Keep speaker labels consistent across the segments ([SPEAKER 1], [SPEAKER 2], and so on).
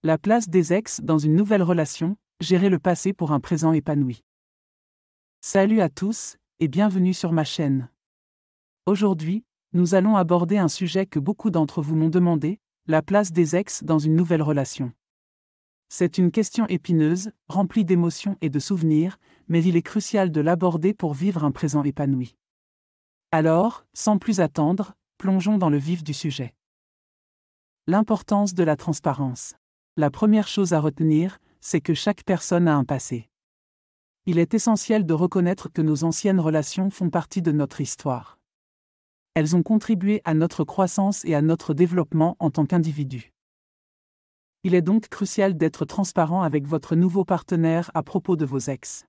[SPEAKER 1] La place des ex dans une nouvelle relation, gérer le passé pour un présent épanoui. Salut à tous, et bienvenue sur ma chaîne. Aujourd'hui, nous allons aborder un sujet que beaucoup d'entre vous m'ont demandé, la place des ex dans une nouvelle relation. C'est une question épineuse, remplie d'émotions et de souvenirs, mais il est crucial de l'aborder pour vivre un présent épanoui. Alors, sans plus attendre, plongeons dans le vif du sujet. L'importance de la transparence. La première chose à retenir, c'est que chaque personne a un passé. Il est essentiel de reconnaître que nos anciennes relations font partie de notre histoire. Elles ont contribué à notre croissance et à notre développement en tant qu'individu. Il est donc crucial d'être transparent avec votre nouveau partenaire à propos de vos ex.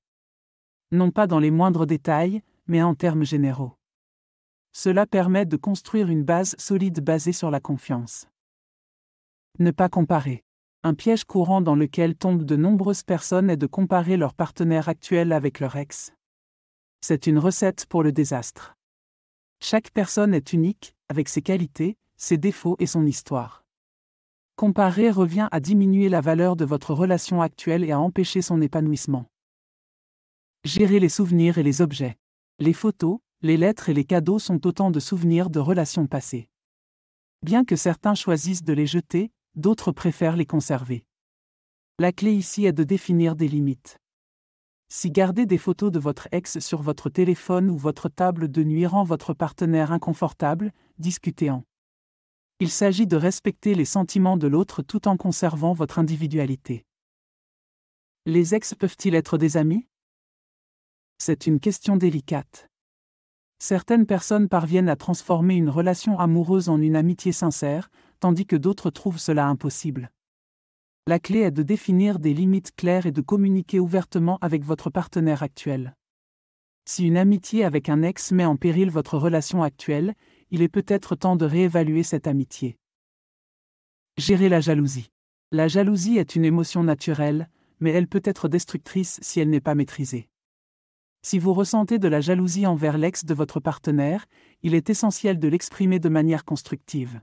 [SPEAKER 1] Non pas dans les moindres détails, mais en termes généraux. Cela permet de construire une base solide basée sur la confiance. Ne pas comparer. Un piège courant dans lequel tombent de nombreuses personnes est de comparer leur partenaire actuel avec leur ex. C'est une recette pour le désastre. Chaque personne est unique, avec ses qualités, ses défauts et son histoire. Comparer revient à diminuer la valeur de votre relation actuelle et à empêcher son épanouissement. Gérer les souvenirs et les objets. Les photos, les lettres et les cadeaux sont autant de souvenirs de relations passées. Bien que certains choisissent de les jeter, d'autres préfèrent les conserver. La clé ici est de définir des limites. Si garder des photos de votre ex sur votre téléphone ou votre table de nuit rend votre partenaire inconfortable, discutez-en. Il s'agit de respecter les sentiments de l'autre tout en conservant votre individualité. Les ex peuvent-ils être des amis? C'est une question délicate. Certaines personnes parviennent à transformer une relation amoureuse en une amitié sincère, tandis que d'autres trouvent cela impossible. La clé est de définir des limites claires et de communiquer ouvertement avec votre partenaire actuel. Si une amitié avec un ex met en péril votre relation actuelle, il est peut-être temps de réévaluer cette amitié. Gérer la jalousie. La jalousie est une émotion naturelle, mais elle peut être destructrice si elle n'est pas maîtrisée. Si vous ressentez de la jalousie envers l'ex de votre partenaire, il est essentiel de l'exprimer de manière constructive.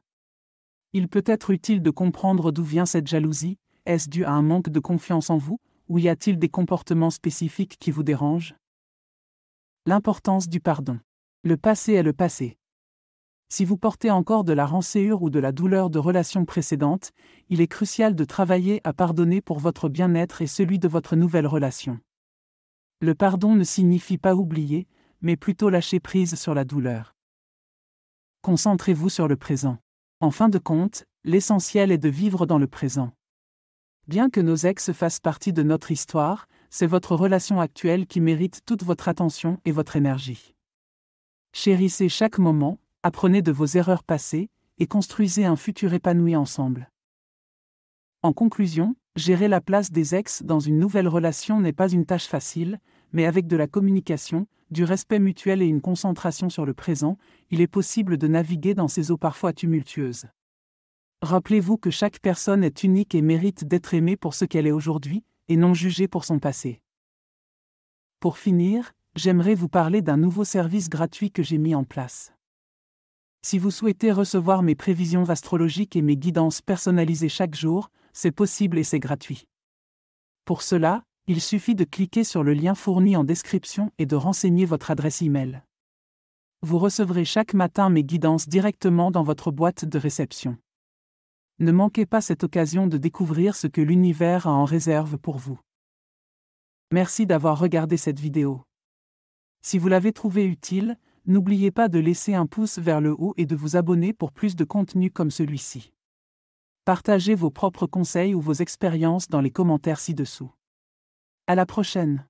[SPEAKER 1] Il peut être utile de comprendre d'où vient cette jalousie, est-ce dû à un manque de confiance en vous, ou y a-t-il des comportements spécifiques qui vous dérangent? L'importance du pardon. Le passé est le passé. Si vous portez encore de la rancœur ou de la douleur de relations précédentes, il est crucial de travailler à pardonner pour votre bien-être et celui de votre nouvelle relation. Le pardon ne signifie pas oublier, mais plutôt lâcher prise sur la douleur. Concentrez-vous sur le présent. En fin de compte, l'essentiel est de vivre dans le présent. Bien que nos ex fassent partie de notre histoire, c'est votre relation actuelle qui mérite toute votre attention et votre énergie. Chérissez chaque moment, apprenez de vos erreurs passées, et construisez un futur épanoui ensemble. En conclusion, gérer la place des ex dans une nouvelle relation n'est pas une tâche facile, mais avec de la communication, du respect mutuel et une concentration sur le présent, il est possible de naviguer dans ces eaux parfois tumultueuses. Rappelez-vous que chaque personne est unique et mérite d'être aimée pour ce qu'elle est aujourd'hui, et non jugée pour son passé. Pour finir, j'aimerais vous parler d'un nouveau service gratuit que j'ai mis en place. Si vous souhaitez recevoir mes prévisions astrologiques et mes guidances personnalisées chaque jour, c'est possible et c'est gratuit. Pour cela, il suffit de cliquer sur le lien fourni en description et de renseigner votre adresse e-mail. Vous recevrez chaque matin mes guidances directement dans votre boîte de réception. Ne manquez pas cette occasion de découvrir ce que l'univers a en réserve pour vous. Merci d'avoir regardé cette vidéo. Si vous l'avez trouvée utile, n'oubliez pas de laisser un pouce vers le haut et de vous abonner pour plus de contenu comme celui-ci. Partagez vos propres conseils ou vos expériences dans les commentaires ci-dessous. À la prochaine!